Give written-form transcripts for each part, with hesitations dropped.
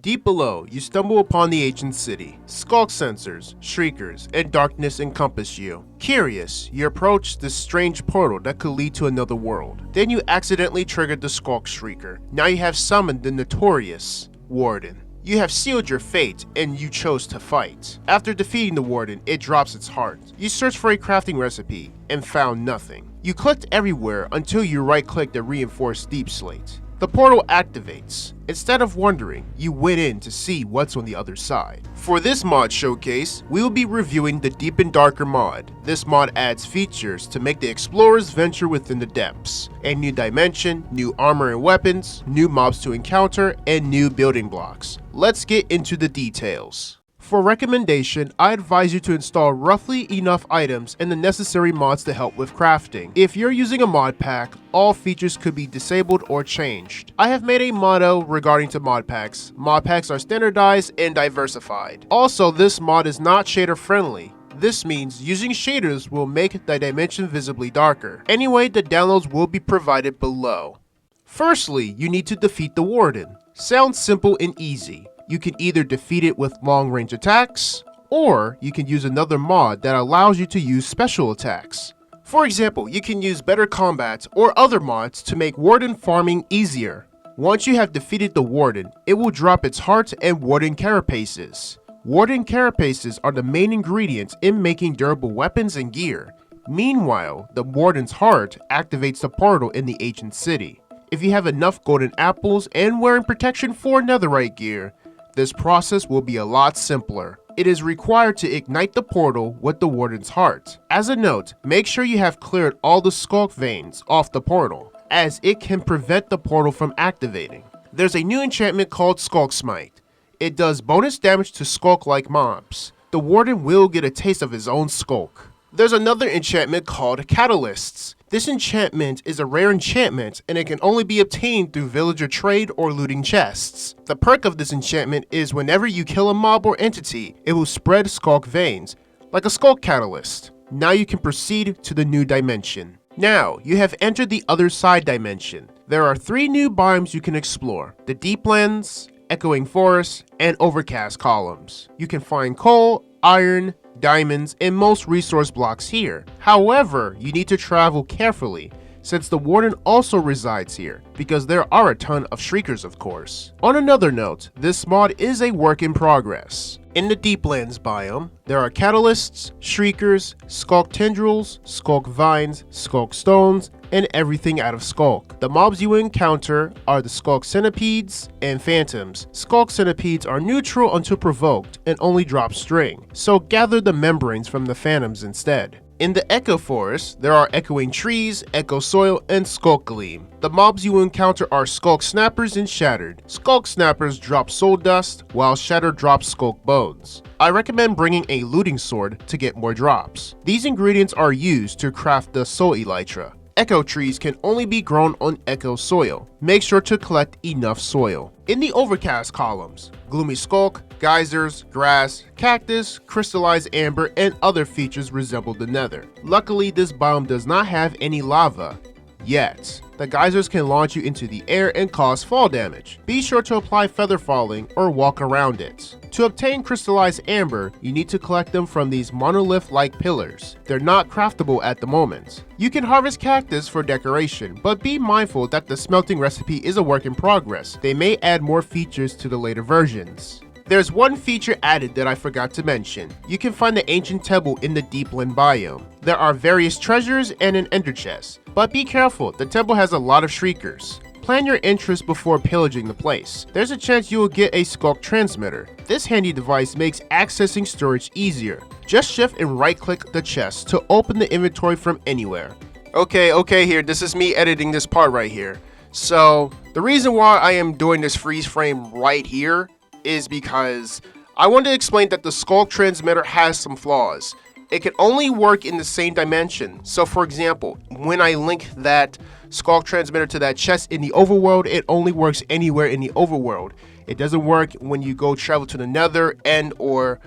Deep below, you stumble upon the ancient city. Skulk sensors, shriekers, and darkness encompass you. Curious, you approach this strange portal that could lead to another world. Then you accidentally triggered the skulk shrieker. Now you have summoned the notorious Warden. You have sealed your fate, and you chose to fight. After defeating the Warden, it drops its heart. You searched for a crafting recipe, and found nothing. You clicked everywhere until you right-clicked the reinforced deep slate. The portal activates. Instead of wondering, you went in to see what's on the other side. For this mod showcase, we will be reviewing the Deep and Darker mod. This mod adds features to make the explorers venture within the depths. A new dimension, new armor and weapons, new mobs to encounter, and new building blocks. Let's get into the details. For recommendation, I advise you to install roughly enough items and the necessary mods to help with crafting. If you're using a mod pack, all features could be disabled or changed. I have made a motto regarding to mod packs. Mod packs are standardized and diversified. Also, this mod is not shader friendly. This means using shaders will make the dimension visibly darker. Anyway, the downloads will be provided below. Firstly, you need to defeat the Warden. Sounds simple and easy. You can either defeat it with long-range attacks, or you can use another mod that allows you to use special attacks. For example, you can use Better Combat or other mods to make Warden farming easier. Once you have defeated the Warden, it will drop its heart and Warden carapaces. Warden carapaces are the main ingredients in making durable weapons and gear. Meanwhile, the Warden's heart activates the portal in the ancient city. If you have enough golden apples and wearing protection for netherite gear, this process will be a lot simpler. It is required to ignite the portal with the Warden's heart. As a note, make sure you have cleared all the skulk veins off the portal, as it can prevent the portal from activating. There's a new enchantment called Skulk Smite. It does bonus damage to skulk-like mobs. The Warden will get a taste of his own skulk. There's another enchantment called Catalysts. This enchantment is a rare enchantment and it can only be obtained through villager trade or looting chests. The perk of this enchantment is whenever you kill a mob or entity, it will spread skulk veins, like a skulk catalyst. Now you can proceed to the new dimension. Now, you have entered the Otherside dimension. There are 3 new biomes you can explore: the Deeplands, Echoing Forests, and Overcast Columns. You can find coal, iron, diamonds, and most resource blocks here. However, you need to travel carefully, since the Warden also resides here, because there are a ton of shriekers of course. On another note, this mod is a work in progress. In the Deeplands biome, there are catalysts, shriekers, skulk tendrils, skulk vines, skulk stones, and everything out of skulk. The mobs you encounter are the skulk centipedes and phantoms. Skulk centipedes are neutral until provoked and only drop string, so gather the membranes from the phantoms instead. In the Echo Forest, there are echoing trees, echo soil, and skulk gleam. The mobs you encounter are skulk snappers and shattered. Skulk snappers drop soul dust, while shattered drops skulk bones. I recommend bringing a looting sword to get more drops. These ingredients are used to craft the soul elytra. Echo trees can only be grown on echo soil. Make sure to collect enough soil. In the Overcast columns, gloomy skulk, geysers, grass, cactus, crystallized amber, and other features resemble the nether. Luckily, this biome does not have any lava yet. The geysers can launch you into the air and cause fall damage. Be sure to apply feather falling or walk around it. To obtain crystallized amber, you need to collect them from these monolith-like pillars. They're not craftable at the moment. You can harvest cactus for decoration, but be mindful that the smelting recipe is a work in progress. They may add more features to the later versions. There's one feature added that I forgot to mention. You can find the ancient temple in the Deepland biome. There are various treasures and an ender chest, but be careful, the temple has a lot of shriekers. Plan your entrance before pillaging the place. There's a chance you will get a skulk transmitter. This handy device makes accessing storage easier. Just shift and right click the chest to open the inventory from anywhere. Okay, here, this is me editing this part right here. So, the reason why I am doing this freeze frame right here is because I want to explain that the skulk transmitter has some flaws. It can only work in the same dimension. So for example, when I link that skulk transmitter to that chest in the overworld, it only works anywhere in the overworld. It doesn't work when you go travel to the nether and or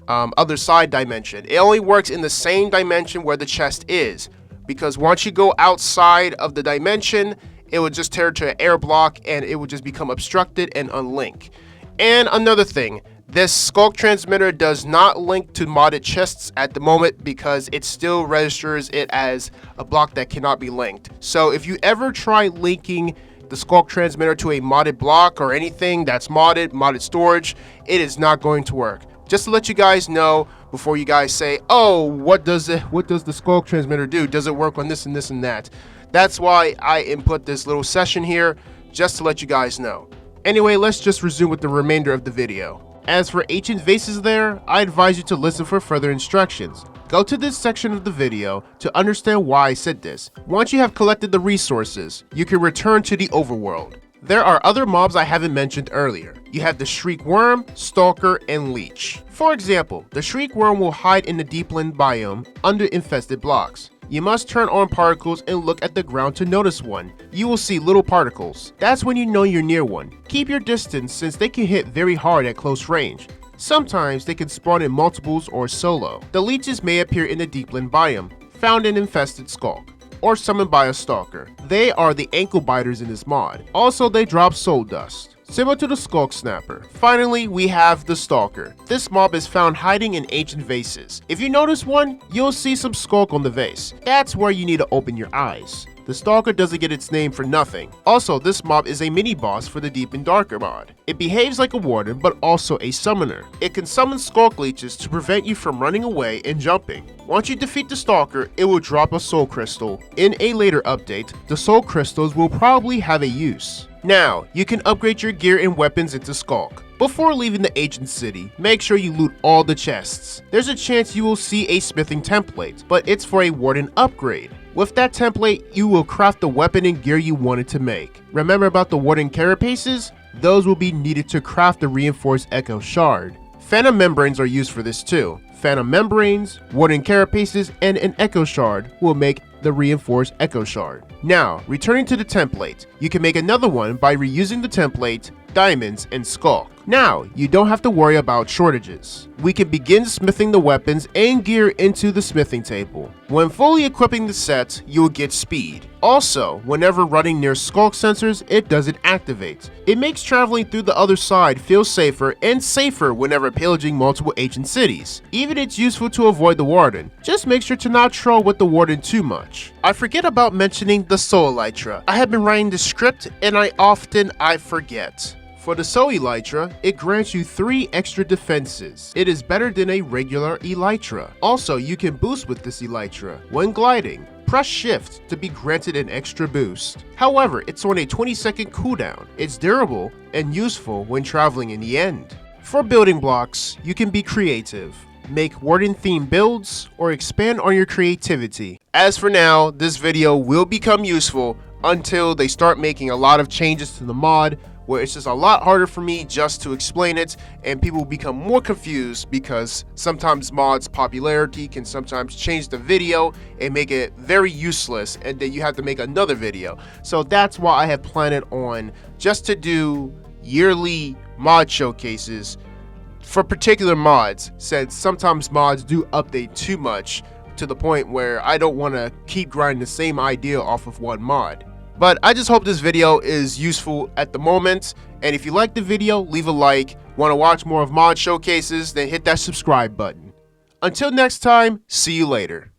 Otherside dimension. It only works in the same dimension where the chest is, because once you go outside of the dimension, it would just tear to an air block and it would just become obstructed and unlink. And another thing, this sculk transmitter does not link to modded chests at the moment because it still registers it as a block that cannot be linked. So if you ever try linking the sculk transmitter to a modded block or anything that's modded storage, it is not going to work. Just to let you guys know before you guys say, oh, what does the sculk transmitter do? Does it work on this and this and that? That's why I input this little session here, just to let you guys know. Anyway, let's just resume with the remainder of the video. As for ancient vases there, I advise you to listen for further instructions. Go to this section of the video to understand why I said this. Once you have collected the resources, you can return to the overworld. There are other mobs I haven't mentioned earlier. You have the Shriek Worm, Stalker, and Leech. For example, the Shriek Worm will hide in the Deepland biome under infested blocks. You must turn on particles and look at the ground to notice one. You will see little particles. That's when you know you're near one. Keep your distance since they can hit very hard at close range. Sometimes they can spawn in multiples or solo. The leeches may appear in the Deepland biome, found in infested sculk, or summoned by a stalker. They are the ankle biters in this mod. Also, they drop soul dust, similar to the sculk snapper. Finally, we have the stalker. This mob is found hiding in ancient vases. If you notice one, you'll see some sculk on the vase. That's where you need to open your eyes. The stalker doesn't get its name for nothing. Also, this mob is a mini-boss for the Deep and Darker mod. It behaves like a warden, but also a summoner. It can summon sculk leeches to prevent you from running away and jumping. Once you defeat the stalker, it will drop a soul crystal. In a later update, the soul crystals will probably have a use. Now, you can upgrade your gear and weapons into sculk. Before leaving the ancient city, make sure you loot all the chests. There's a chance you will see a smithing template, but it's for a warden upgrade. With that template, you will craft the weapon and gear you wanted to make. Remember about the warden carapaces? Those will be needed to craft the reinforced echo shard. Phantom membranes are used for this too. Phantom membranes, warden carapaces, and an echo shard will make the reinforced echo shard. Now, returning to the template, you can make another one by reusing the template, diamonds, and sculk. Now, you don't have to worry about shortages. We can begin smithing the weapons and gear into the smithing table. When fully equipping the set, you will get speed. Also, whenever running near sculk sensors, it doesn't activate. It makes traveling through the other side feel safer and safer whenever pillaging multiple ancient cities. Even it's useful to avoid the warden. Just make sure to not troll with the warden too much. I forget about mentioning the soul elytra. I have been writing the script and I forget. For the soul elytra, it grants you 3 extra defenses. It is better than a regular elytra. Also, you can boost with this elytra. When gliding, press shift to be granted an extra boost. However, it's on a 20-second cooldown. It's durable and useful when traveling in the end. For building blocks, you can be creative. Make warden themed builds or expand on your creativity. As for now, this video will become useful until they start making a lot of changes to the mod, where it's just a lot harder for me just to explain it and people become more confused because sometimes mods popularity can sometimes change the video and make it very useless, and then you have to make another video. So that's why I have planned on just to do yearly mod showcases for particular mods, since sometimes mods do update too much to the point where I don't want to keep grinding the same idea off of one mod. But I just hope this video is useful at the moment, and if you like the video, leave a like. Want to watch more of mod showcases, then hit that subscribe button. Until next time, see you later.